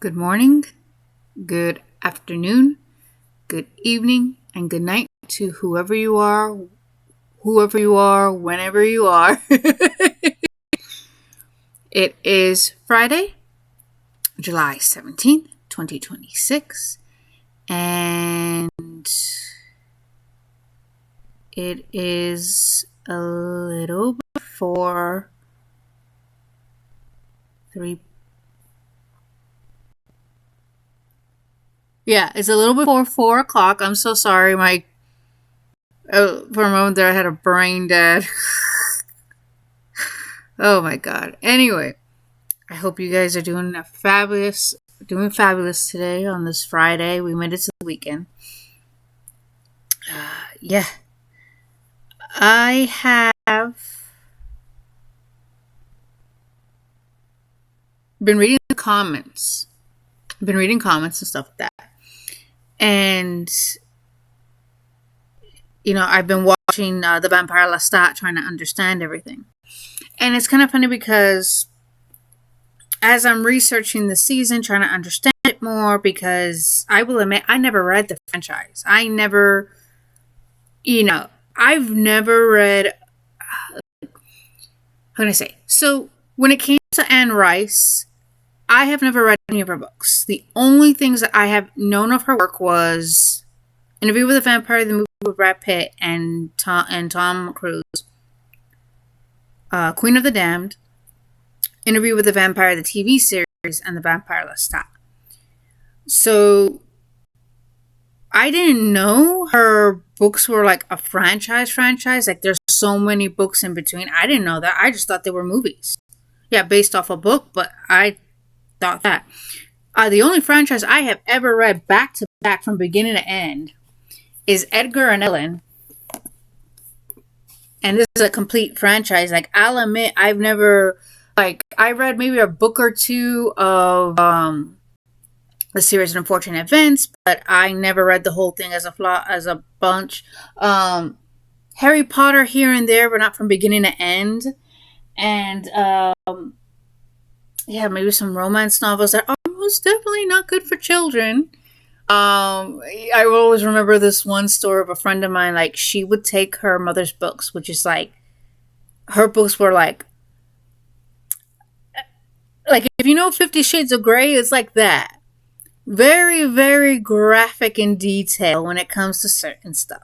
Good morning, good afternoon, good evening, and good night to whoever you are, whenever you are. It is Friday, July 17th, 2026, and it is a little before 3. Yeah, it's a little before 4 o'clock. I'm so sorry. For a moment there, I had a brain dead. Oh my god. Anyway, I hope you guys are doing fabulous today on this Friday. We made it to the weekend. Yeah. I have been reading the comments. I've been reading comments and stuff like that. And, I've been watching the vampire Lestat, trying to understand everything. And it's kind of funny because as I'm researching the season, trying to understand it more, because I will admit, I never read the franchise. I've never read, how can I say? So when it came to Anne Rice, I have never read any of her books. The only things that I have known of her work was Interview with a Vampire, the movie with Brad Pitt and Tom Cruise, Queen of the Damned, Interview with the Vampire, the TV series, and the Vampire Lestat. So I didn't know her books were like a franchise. Like there's so many books in between. I didn't know that. I just thought they were movies. Yeah, based off a book, but I thought that. The only franchise I have ever read back to back from beginning to end is Edgar and Ellen. And this is a complete franchise. Like, I'll admit, I've never, I read maybe a book or two of the series of Unfortunate Events, but I never read the whole thing as a bunch. Harry Potter here and there, but not from beginning to end. And, maybe some romance novels that are most definitely not good for children. I will always remember this one story of a friend of mine. Like, she would take her mother's books, which is like, her books were like if you know 50 Shades of Grey, it's like that. Very, very graphic in detail when it comes to certain stuff.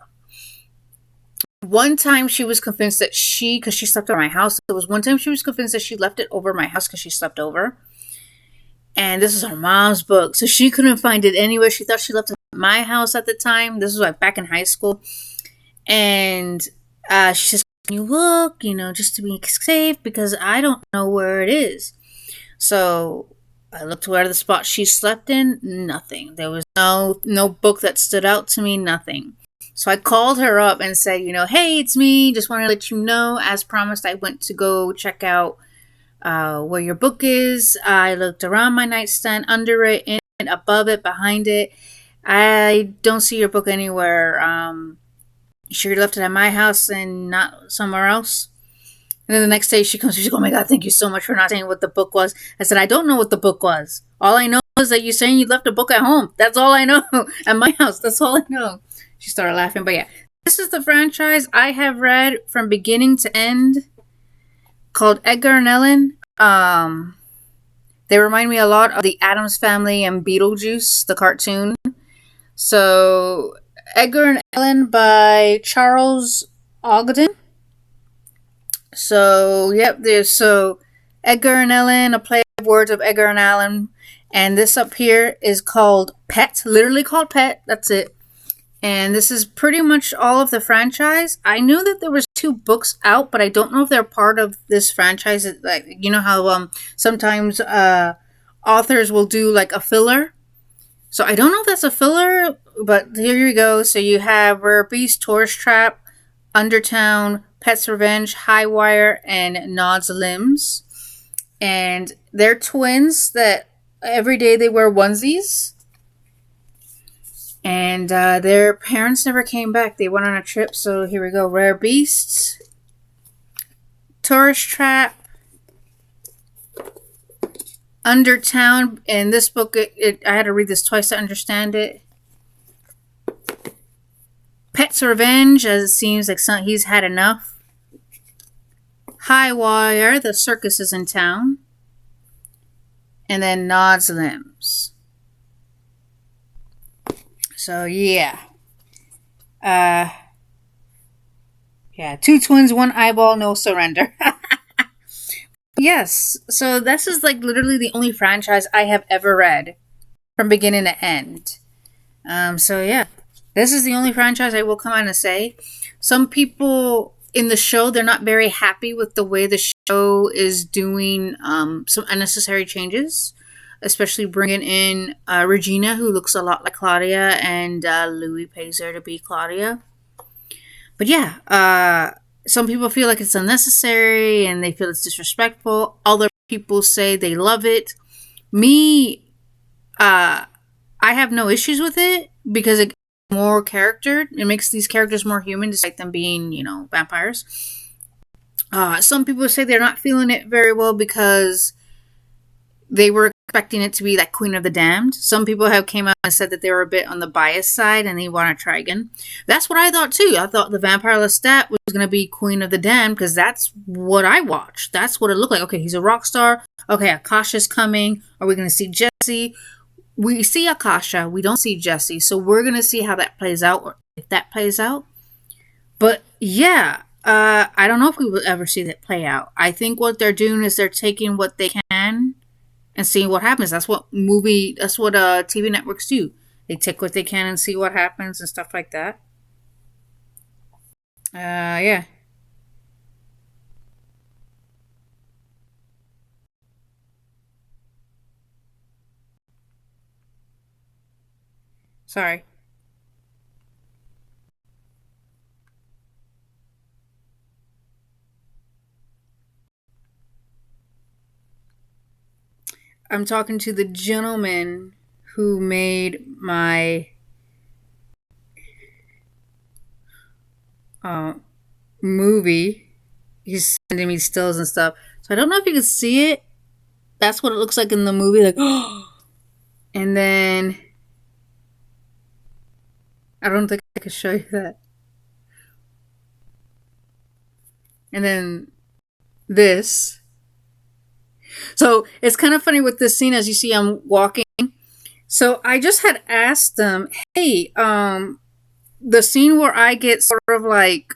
One time she was convinced that because she slept over my house, there was one time she was convinced that she left it over my house because she slept over. And this is her mom's book, so she couldn't find it anywhere. She thought she left it at my house at the time. This was like back in high school. And she says, "Can you look, just to be safe, because I don't know where it is." So I looked where the spot she slept in, nothing. There was no book that stood out to me, nothing. So I called her up and said, "Hey, it's me. Just want to let you know, as promised, I went to go check out where your book is. I looked around my nightstand, under it, in it, above it, behind it. I don't see your book anywhere. You sure you left it at my house and not somewhere else?" And then the next day she comes, she's like, "Oh my God, thank you so much for not saying what the book was." I said, "I don't know what the book was. All I know is that you're saying you left a book at home. That's all I know. At my house. That's all I know." She started laughing. But yeah, this is the franchise I have read from beginning to end, called Edgar and Ellen. They remind me a lot of the Addams Family and Beetlejuice, the cartoon. So, Edgar and Ellen by Charles Ogden. So, there's Edgar and Ellen, a play of words of Edgar and Allen. And this up here is called Pet, literally called Pet. That's it. And this is pretty much all of the franchise. I knew that there was 2 books out, but I don't know if they're part of this franchise. Like, you know how sometimes authors will do like a filler. So I don't know if that's a filler, but here you go. So you have Rare Beast, Tourist Trap, Undertown, Pet's Revenge, High Wire, and Nod's Limbs. And they're twins that every day they wear onesies. And their parents never came back. They went on a trip. So here we go. Rare Beasts, Tourist Trap, Undertown. In this book, I had to read this twice to understand it. Pet's Revenge, as it seems like he's had enough. High Wire, the circus is in town. And then Nod's Limbs. So, yeah. Yeah, 2 twins, 1 eyeball, no surrender. Yes, so this is like literally the only franchise I have ever read from beginning to end. So yeah, this is the only franchise I will come out and say. Some people in the show, they're not very happy with the way the show is doing some unnecessary changes, especially bringing in Regina, who looks a lot like Claudia, and Louis pays her to be Claudia. But yeah, some people feel like it's unnecessary and they feel it's disrespectful. Other people say they love it. Me, I have no issues with it because it more character. It makes these characters more human, despite them being, vampires. Some people say they're not feeling it very well because they were expecting it to be like Queen of the Damned. Some people have came out and said that they were a bit on the biased side and they want to try again. That's what I thought too. I thought the vampire Lestat was going to be Queen of the Damned because that's what I watched. That's what it looked like. Okay, he's a rock star. Okay, Akasha's coming. Are we going to see Jesse? We see Akasha. We don't see Jesse. So we're going to see how that plays out, or if that plays out. But yeah, I don't know if we will ever see that play out. I think what they're doing is they're taking what they can and seeing what happens. That's what TV networks do. They take what they can and see what happens and stuff like that. Yeah. Sorry. I'm talking to the gentleman who made my uh, movie. He's sending me stills and stuff. So I don't know if you can see it. That's what it looks like in the movie. Like, and then I don't think I can show you that. And then this. So it's kind of funny with this scene. As you see, I'm walking. So I just had asked them, hey, the scene where I get sort of like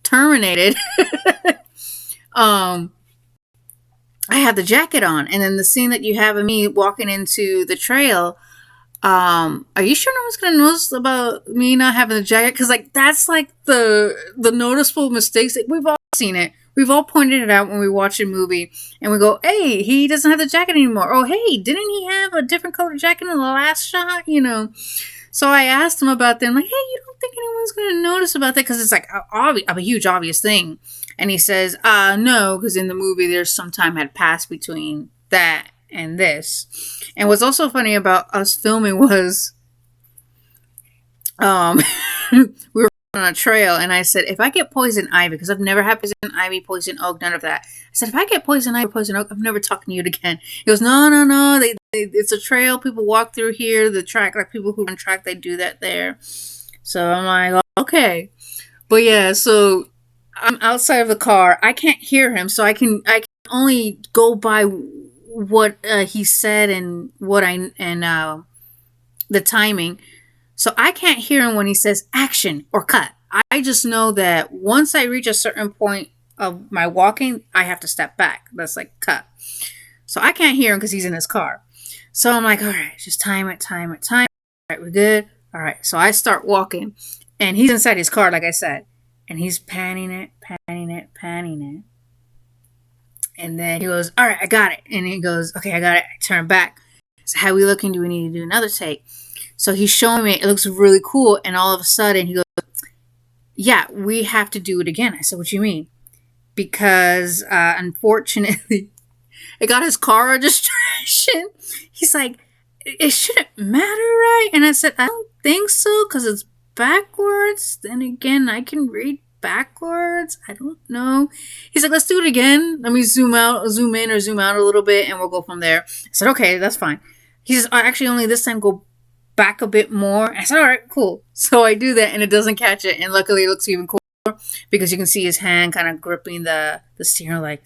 terminated, I have the jacket on. And then the scene that you have of me walking into the trail, are you sure no one's gonna notice about me not having the jacket? Because like that's like the noticeable mistakes that we've all seen it. We've all pointed it out when we watch a movie and we go, hey, he doesn't have the jacket anymore. Oh, hey, didn't he have a different colored jacket in the last shot? So I asked him about that. I'm like, hey, you don't think anyone's gonna notice about that? Because it's like a huge obvious thing. And he says, no, because in the movie there's some time had passed between that and this. And what's also funny about us filming was we were on a trail and I said, if I get poison ivy, because I've never had poison ivy, poison oak, none of that. I said, if I get poison ivy, poison oak, I'm never talking to you again. He goes, no, it's a trail. People walk through here, the track, like people who run track, they do that there. So I'm like, okay. But yeah, so I'm outside of the car. I can't hear him, so I can only go by what he said and the timing. So I can't hear him when he says action or cut. I just know that once I reach a certain point of my walking, I have to step back. That's like cut. So I can't hear him because he's in his car. So I'm like, all right, just time it. All right, we're good. All right, so I start walking, and he's inside his car, like I said, and he's panning it. And then he goes, all right, I got it. And he goes, okay, I got it. I turn back. So how we looking? Do we need to do another take? So he's showing me, it looks really cool. And all of a sudden he goes, yeah, we have to do it again. I said, what do you mean? Because unfortunately, it got his car registration. He's like, it shouldn't matter, right? And I said, I don't think so because it's backwards. Then again, I can read backwards. I don't know. He's like, let's do it again. Let me zoom in or zoom out a little bit, and we'll go from there. I said, okay, that's fine. He says, actually, only this time go back a bit more. I said, all right, cool. So I do that, and it doesn't catch it. And luckily, it looks even cooler because you can see his hand kind of gripping the steering, like,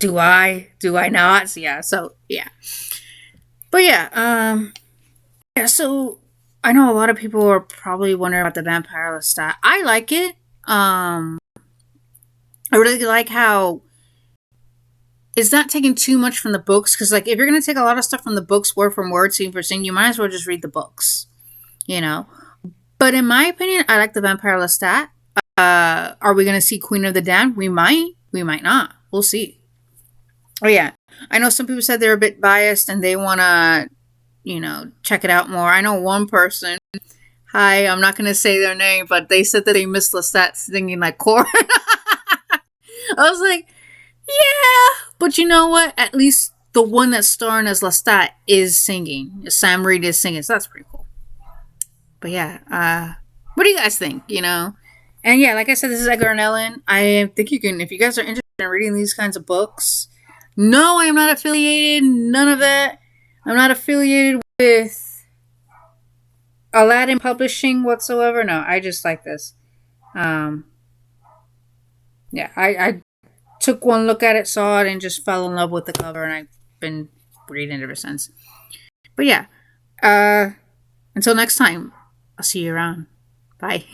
do I not? So, yeah. So yeah. But yeah, yeah. So I know a lot of people are probably wondering about the vampire Lestat. I like it. I really like how it's not taking too much from the books, because like if you're gonna take a lot of stuff from the books word from word, scene for scene, you might as well just read the books, you know. But in my opinion, I like the vampire Lestat. Are we gonna see Queen of the Damned? We might not. We'll see. Oh yeah, I know some people said they're a bit biased and they wanna, check it out more. I know one person. Hi, I'm not gonna say their name, but they said that they missed Lestat singing like core. I was like, yeah, but you know what? At least the one that's starring as Lestat is singing. Sam Reed is singing, so that's pretty cool. But yeah, what do you guys think? And yeah, like I said, this is Edgar and Ellen. I think you can, if you guys are interested in reading these kinds of books. No, I am not affiliated. None of that. I'm not affiliated with Aladdin Publishing whatsoever. No, I just like this. Yeah, I took one look at it, saw it, and just fell in love with the cover, and I've been reading it ever since. But yeah, until next time, I'll see you around. Bye.